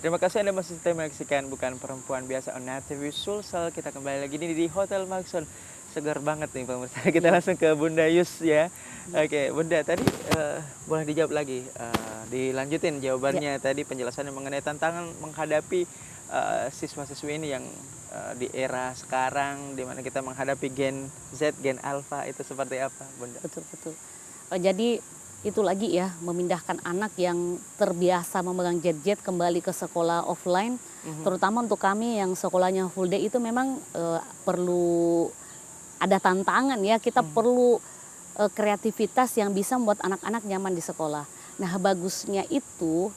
Terima kasih Anda masih setia menyaksikan Bukan Perempuan Biasa on Native Sulsel. Kita kembali lagi nih di Hotel Maxon. Segar banget nih pemirsa. Kita langsung ke Bunda Yus ya. Oke, Bunda tadi boleh dijawab lagi. Dilanjutin jawabannya tadi penjelasannya mengenai tantangan menghadapi siswa-siswi ini yang di era sekarang di mana kita menghadapi Gen Z, Gen Alpha itu seperti apa, Bunda? Betul. Jadi itu lagi ya, memindahkan anak yang terbiasa memegang gadget kembali ke sekolah offline, terutama untuk kami yang sekolahnya full day itu memang perlu ada tantangan ya, kita perlu kreativitas yang bisa membuat anak-anak nyaman di sekolah. Nah bagusnya itu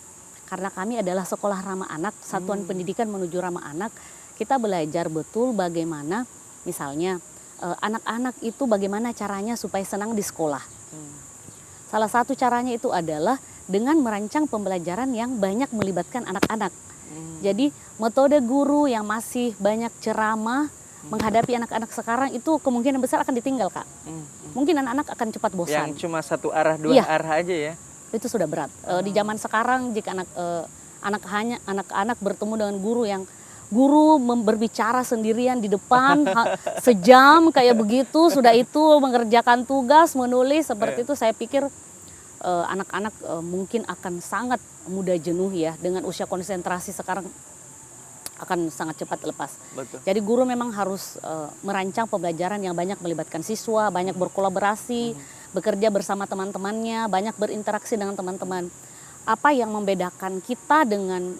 karena kami adalah sekolah ramah anak, satuan pendidikan menuju ramah anak, kita belajar betul bagaimana misalnya anak-anak itu bagaimana caranya supaya senang di sekolah. Salah satu caranya itu adalah dengan merancang pembelajaran yang banyak melibatkan anak-anak. Jadi metode guru yang masih banyak ceramah menghadapi anak-anak sekarang itu kemungkinan besar akan ditinggal, Kak. Mungkin anak-anak akan cepat bosan. Yang cuma satu arah, dua arah aja ya? Itu sudah berat. Di zaman sekarang jika anak-anak bertemu dengan guru yang berbicara sendirian di depan sejam kayak begitu, sudah itu mengerjakan tugas, menulis seperti itu, saya pikir anak-anak mungkin akan sangat mudah jenuh ya, dengan usia konsentrasi sekarang akan sangat cepat lepas. Betul. Jadi guru memang harus merancang pembelajaran yang banyak melibatkan siswa, banyak berkolaborasi, bekerja bersama teman-temannya, banyak berinteraksi dengan teman-teman. Apa yang membedakan kita dengan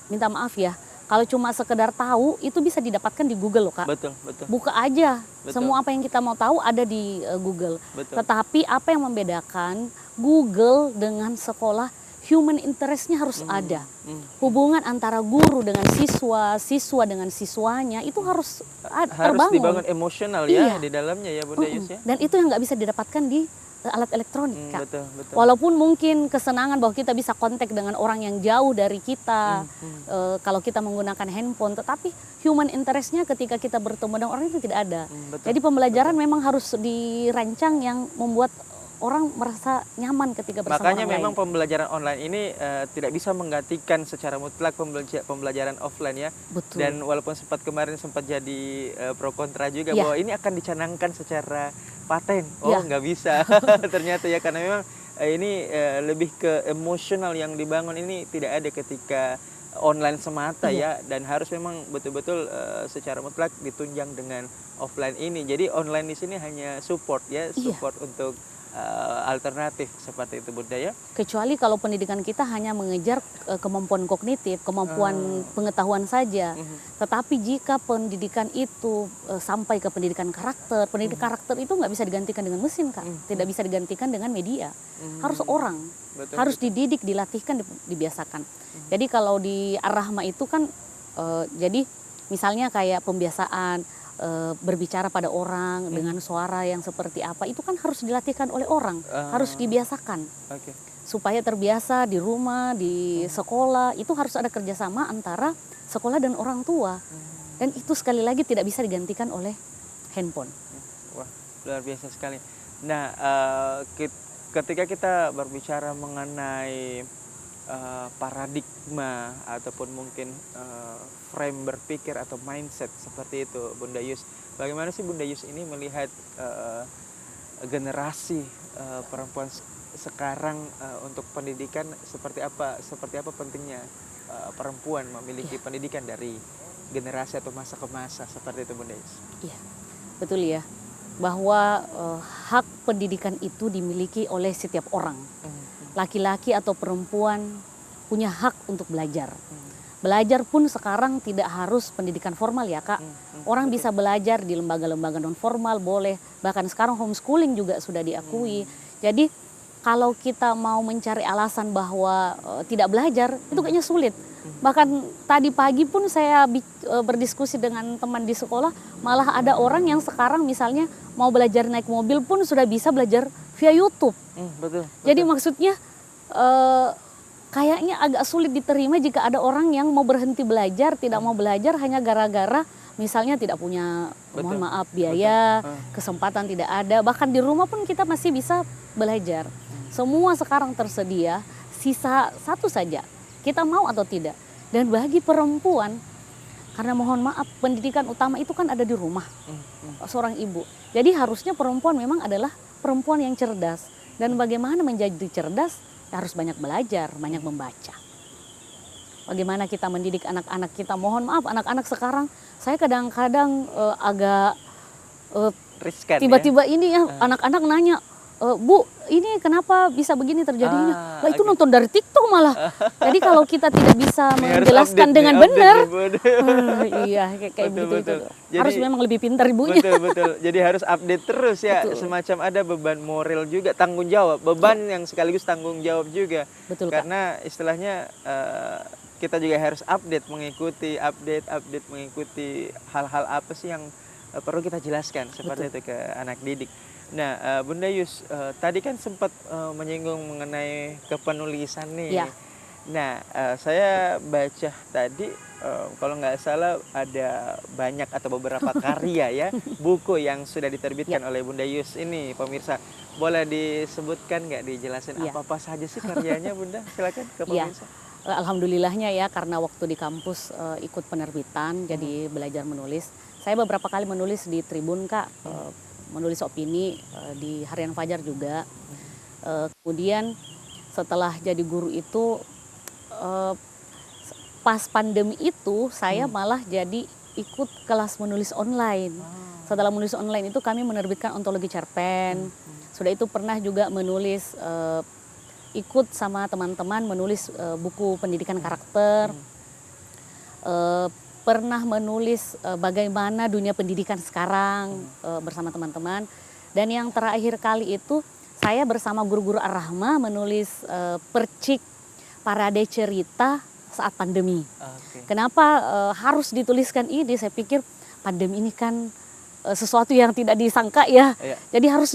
minta maaf ya, kalau cuma sekedar tahu itu bisa didapatkan di Google loh, Kak. Betul. Buka aja, semua apa yang kita mau tahu ada di Google. Betul. Tetapi apa yang membedakan Google dengan sekolah, human interestnya harus ada. Hubungan antara guru dengan siswa, siswa dengan siswanya itu harus terbangun. Harus dibangun emosional ya di dalamnya ya, Bunda Yus ya. Dan itu yang nggak bisa didapatkan di alat elektronik, Kak. Betul. Walaupun mungkin kesenangan bahwa kita bisa kontak dengan orang yang jauh dari kita, kalau kita menggunakan handphone, tetapi human interestnya ketika kita bertemu dengan orang itu tidak ada. Jadi pembelajaran memang harus dirancang yang membuat orang merasa nyaman ketika bersama Makanya orang memang lain. pembelajaran online ini tidak bisa menggantikan secara mutlak pembelajaran offline ya. Betul. Dan walaupun kemarin sempat jadi pro kontra juga bahwa ini akan dicanangkan secara paten. Nggak bisa ternyata ya, karena memang ini lebih ke emosional yang dibangun ini tidak ada ketika online semata ya, dan harus memang betul-betul secara mutlak ditunjang dengan offline ini. Jadi online di sini hanya support ya, support untuk alternatif seperti itu, Bunda ya. Kecuali kalau pendidikan kita hanya mengejar kemampuan kognitif, kemampuan pengetahuan saja. Tetapi jika pendidikan itu sampai ke pendidikan karakter, pendidikan karakter itu nggak bisa digantikan dengan mesin, Kak. Tidak bisa digantikan dengan media. Harus orang, harus dididik, dilatihkan, dibiasakan. Jadi kalau di Ar-Rahma itu kan, jadi misalnya kayak pembiasaan, berbicara pada orang dengan suara yang seperti apa, itu kan harus dilatihkan oleh orang, harus dibiasakan supaya terbiasa di rumah, di sekolah. Itu harus ada kerjasama antara sekolah dan orang tua, dan itu sekali lagi tidak bisa digantikan oleh handphone. Wah, luar biasa sekali. Nah, ketika kita berbicara mengenai paradigma ataupun mungkin frame berpikir atau mindset seperti itu, Bunda Yus, bagaimana sih Bunda Yus ini melihat generasi perempuan sekarang untuk pendidikan, seperti apa pentingnya perempuan memiliki pendidikan dari generasi atau masa ke masa seperti itu, Bunda Yus? Iya, betul ya, bahwa hak pendidikan itu dimiliki oleh setiap orang. Laki-laki atau perempuan punya hak untuk belajar. Belajar pun sekarang tidak harus pendidikan formal ya, Kak. Orang bisa belajar di lembaga-lembaga non formal, boleh. Bahkan sekarang homeschooling juga sudah diakui. Jadi kalau kita mau mencari alasan bahwa tidak belajar, itu kayaknya sulit. Bahkan tadi pagi pun saya berdiskusi dengan teman di sekolah, malah ada orang yang sekarang misalnya mau belajar naik mobil pun sudah bisa belajar via YouTube. Betul. Jadi maksudnya kayaknya agak sulit diterima jika ada orang yang mau berhenti belajar, tidak mau belajar hanya gara-gara misalnya tidak punya, mohon maaf, biaya, kesempatan tidak ada. Bahkan di rumah pun kita masih bisa belajar. Semua sekarang tersedia, sisa satu saja, kita mau atau tidak. Dan bagi perempuan, karena mohon maaf, pendidikan utama itu kan ada di rumah, seorang ibu. Jadi harusnya perempuan memang adalah perempuan yang cerdas. Dan bagaimana menjadi cerdas, ya harus banyak belajar, banyak membaca. Bagaimana kita mendidik anak-anak kita, mohon maaf, anak-anak sekarang, saya kadang-kadang agak riskan tiba-tiba ini ya, anak-anak nanya, Bu, ini kenapa bisa begini terjadinya? Lah itu nonton dari TikTok malah. Jadi kalau kita tidak bisa menjelaskan dengan benar, iya kayak begitu itu. Jadi, harus memang lebih pintar ibunya. Betul. Jadi harus update terus ya. Betul. Semacam ada beban moral juga, tanggung jawab, beban yang sekaligus tanggung jawab juga. Betul. Karena istilahnya kita juga harus update, mengikuti hal-hal apa sih yang perlu kita jelaskan seperti itu ke anak didik. Nah, Bunda Yus, tadi kan sempat menyinggung mengenai kepenulisan nih. Ya. Nah, saya baca tadi, kalau nggak salah ada banyak atau beberapa karya ya, buku yang sudah diterbitkan oleh Bunda Yus ini, pemirsa. Boleh disebutkan nggak, dijelasin apa-apa saja sih karyanya, Bunda? Silakan ke pemirsa. Alhamdulillahnya ya, karena waktu di kampus ikut penerbitan, jadi belajar menulis. Saya beberapa kali menulis di Tribun, Kak. Menulis opini di Harian Fajar juga. Kemudian setelah jadi guru itu, pas pandemi itu saya malah jadi ikut kelas menulis online. Setelah menulis online itu kami menerbitkan ontologi cerpen. Sudah itu pernah juga menulis, ikut sama teman-teman menulis buku pendidikan karakter. Pernah menulis bagaimana dunia pendidikan sekarang bersama teman-teman. Dan yang terakhir kali itu saya bersama guru-guru Ar-Rahma menulis percik parade cerita saat pandemi. Kenapa harus dituliskan ini? Saya pikir pandemi ini kan sesuatu yang tidak disangka ya. Jadi harus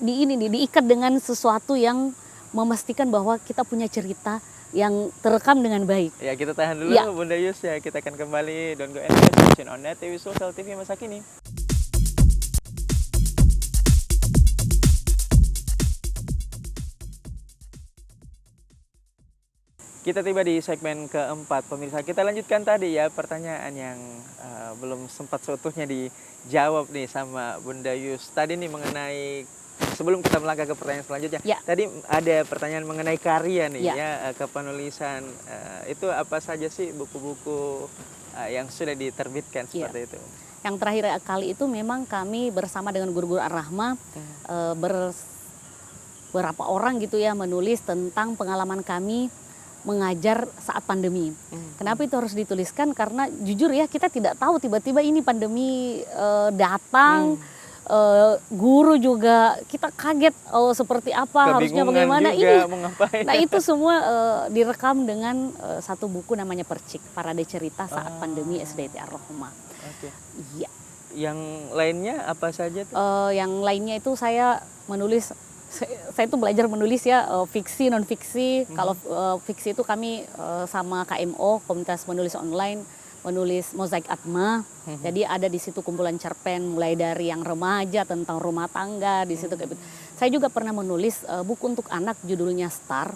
diikat dengan sesuatu yang memastikan bahwa kita punya cerita yang terekam dengan baik. Ya, kita tahan dulu Bunda Yus ya. Kita akan kembali. Don't go anywhere. Tune on Net TV Sosial TV masa kini. Kita tiba di segmen keempat, pemirsa. Kita lanjutkan tadi ya pertanyaan yang belum sempat seutuhnya dijawab nih sama Bunda Yus. Tadi nih mengenai, sebelum kita melangkah ke pertanyaan selanjutnya, tadi ada pertanyaan mengenai karya nih kepenulisan. Itu apa saja sih buku-buku yang sudah diterbitkan seperti itu? Yang terakhir kali itu memang kami bersama dengan guru-guru Ar-Rahma beberapa orang gitu ya menulis tentang pengalaman kami mengajar saat pandemi. Kenapa itu harus dituliskan? Karena jujur ya, kita tidak tahu tiba-tiba ini pandemi datang. Guru juga kita kaget seperti apa, harusnya bagaimana ini. Nah itu semua direkam dengan satu buku namanya Percik, Parade Cerita Saat Pandemi SDT Ar-Rahma. Iya. Yang lainnya apa saja tuh? Yang lainnya itu saya menulis, saya tuh belajar menulis ya, fiksi, non fiksi. Kalau fiksi itu kami sama KMO, Komunitas Menulis Online, menulis Mozaik Atma. Jadi ada di situ kumpulan cerpen mulai dari yang remaja tentang rumah tangga di situ. Saya juga pernah menulis buku untuk anak judulnya Star.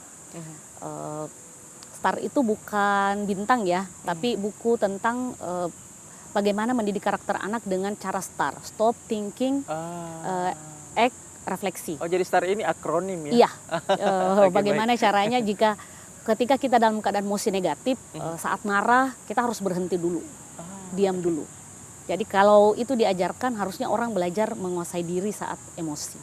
Star itu bukan bintang ya, tapi buku tentang bagaimana mendidik karakter anak dengan cara STAR. Stop, thinking, act, refleksi. Oh, jadi STAR ini akronim ya? Iya. Bagaimana caranya jika ketika kita dalam keadaan emosi negatif, saat marah kita harus berhenti dulu, diam dulu. Jadi kalau itu diajarkan, harusnya orang belajar menguasai diri saat emosi.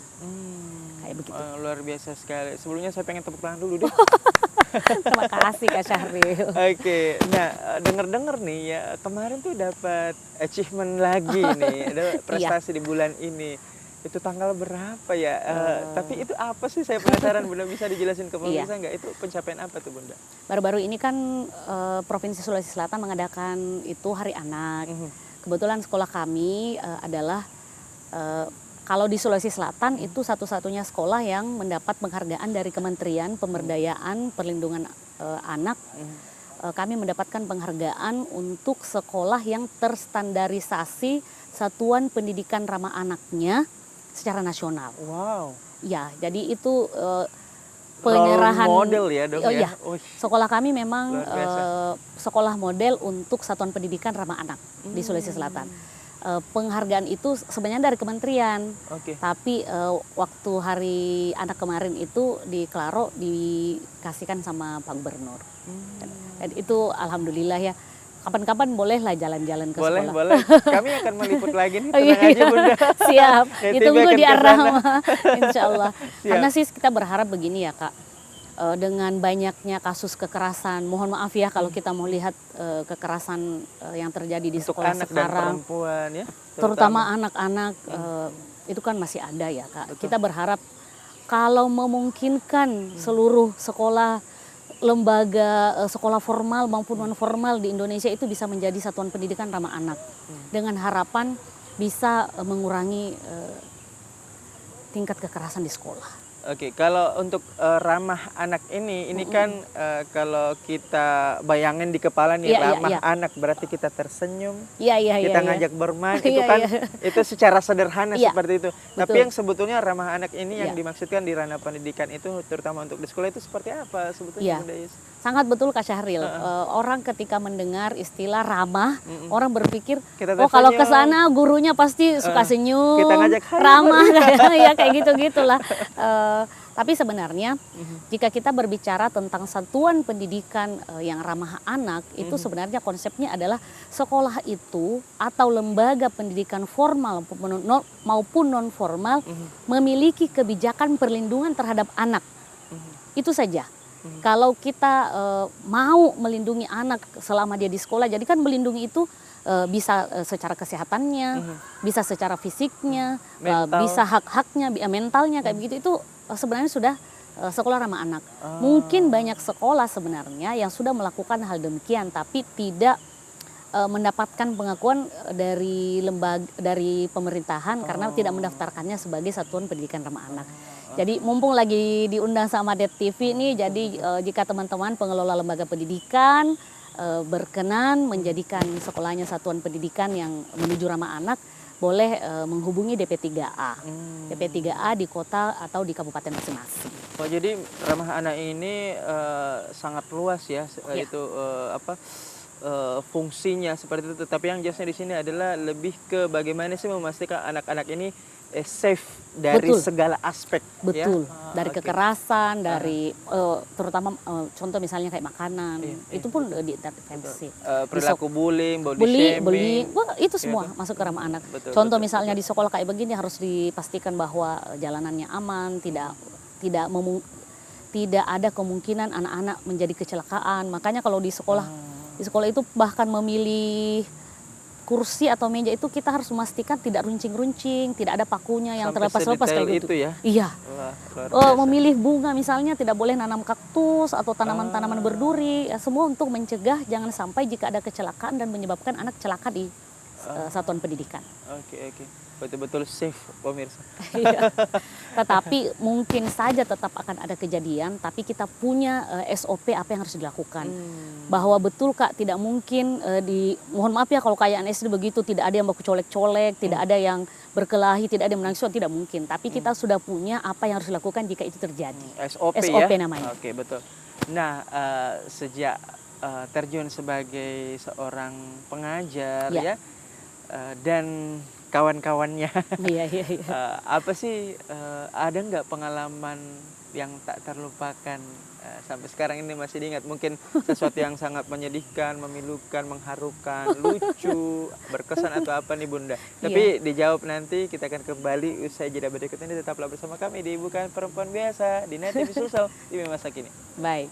Kayak begitu. Luar biasa sekali. Sebelumnya saya pengen tepuk tangan dulu deh. Terima kasih Kak Syahril. Oke, nah denger-denger nih ya, kemarin tuh dapat achievement lagi nih, ada prestasi di bulan ini. Itu tanggal berapa ya? Tapi itu apa sih, saya penasaran. Bunda bisa dijelasin ke pemirsa nggak? Itu pencapaian apa tuh Bunda? Baru-baru ini kan Provinsi Sulawesi Selatan mengadakan itu Hari Anak. Kebetulan sekolah kami adalah kalau di Sulawesi Selatan itu satu-satunya sekolah yang mendapat penghargaan dari Kementerian Pemberdayaan Perlindungan Anak. Kami mendapatkan penghargaan untuk sekolah yang terstandarisasi satuan pendidikan ramah anaknya secara nasional. Wow. Ya, jadi itu penyerahan role model ya dong oh ya. iya, sekolah kami memang Luar biasa. sekolah model untuk satuan pendidikan ramah anak di Sulawesi Selatan. Penghargaan itu sebenarnya dari kementerian, tapi waktu hari anak kemarin itu di Klaro dikasihkan sama Pak Gubernur. Dan itu alhamdulillah ya. Kapan-kapan bolehlah jalan-jalan ke sekolah. Boleh. Kami akan meliput lagi nih, tenang aja Bunda. Siap, ditunggu di Arrahma, insya Allah. Siap. Karena sih kita berharap begini ya Kak, dengan banyaknya kasus kekerasan, mohon maaf ya kalau kita mau lihat kekerasan yang terjadi di untuk sekolah anak sekarang, dan perempuan ya, terutama anak-anak itu kan masih ada ya Kak. Betul. Kita berharap kalau memungkinkan seluruh sekolah, lembaga sekolah formal maupun non formal di Indonesia itu bisa menjadi satuan pendidikan ramah anak, dengan harapan bisa mengurangi tingkat kekerasan di sekolah. Oke, kalau untuk ramah anak ini kan kalau kita bayangin di kepala nih ramah anak berarti kita tersenyum, kita ngajak bermain, itu kan itu secara sederhana seperti itu. Betul. Tapi yang sebetulnya ramah anak ini yang dimaksudkan di ranah pendidikan itu terutama untuk di sekolah itu seperti apa sebetulnya Bunda Yus? Sangat betul Kak Syahril. Orang ketika mendengar istilah ramah, orang berpikir, oh kalau ke sana gurunya pasti suka senyum, kita ngajak ramah, ya kayak gitu-gitulah. Tapi sebenarnya jika kita berbicara tentang satuan pendidikan yang ramah anak, itu sebenarnya konsepnya adalah sekolah itu atau lembaga pendidikan formal maupun non formal memiliki kebijakan perlindungan terhadap anak. Itu saja. Kalau kita mau melindungi anak selama dia di sekolah, jadi kan melindungi itu bisa secara kesehatannya, bisa secara fisiknya, bisa hak-haknya, mentalnya kayak begitu, itu sebenarnya sudah sekolah ramah anak. Mungkin banyak sekolah sebenarnya yang sudah melakukan hal demikian, tapi tidak mendapatkan pengakuan dari lembaga, dari pemerintahan karena tidak mendaftarkannya sebagai satuan pendidikan ramah anak. Jadi mumpung lagi diundang sama Det TV nih, jadi jika teman-teman pengelola lembaga pendidikan berkenan menjadikan sekolahnya satuan pendidikan yang menuju ramah anak, boleh menghubungi DP3A. DP3A di kota atau di kabupaten masing-masing. Oh, jadi ramah anak ini sangat luas ya, itu fungsinya seperti itu. Tapi yang jelasnya di sini adalah lebih ke bagaimana sih memastikan anak-anak ini safe dari segala aspek. Betul, dari kekerasan, dari terutama contoh misalnya kayak makanan, itu pun diintervensi. Perilaku bullying, body shaming. Wah, itu semua masuk ke ramah anak. Contoh misalnya di sekolah kayak begini harus dipastikan bahwa jalanannya aman, tidak ada kemungkinan anak-anak menjadi kecelakaan. Makanya kalau di sekolah itu bahkan memilih kursi atau meja itu kita harus memastikan tidak runcing-runcing, tidak ada pakunya yang terlepas-lepas kayak gitu. Itu ya? Iya. Memilih bunga misalnya tidak boleh nanam kaktus atau tanaman-tanaman berduri, ya, semua untuk mencegah jangan sampai jika ada kecelakaan dan menyebabkan anak celaka di satuan pendidikan. Oke. Betul-betul safe pemirsa. Tetapi mungkin saja tetap akan ada kejadian, tapi kita punya SOP apa yang harus dilakukan. Bahwa betul Kak, tidak mungkin mohon maaf ya kalau kayak SD begitu, tidak ada yang baku colek-colek, tidak ada yang berkelahi, tidak ada yang menangis, tidak mungkin. Tapi kita sudah punya apa yang harus dilakukan jika itu terjadi. SOP ya? Namanya. Oke, betul. Nah, sejak terjun sebagai seorang pengajar ya dan kawan-kawannya, apa sih ada nggak pengalaman yang tak terlupakan sampai sekarang ini masih diingat? Mungkin sesuatu yang sangat menyedihkan, memilukan, mengharukan, lucu, berkesan atau apa nih Bunda? Tapi dijawab nanti, kita akan kembali usai jeda berikut ini. Tetaplah bersama kami di Bukan Perempuan Biasa di Net TV Sulsel di masa kini. Baik.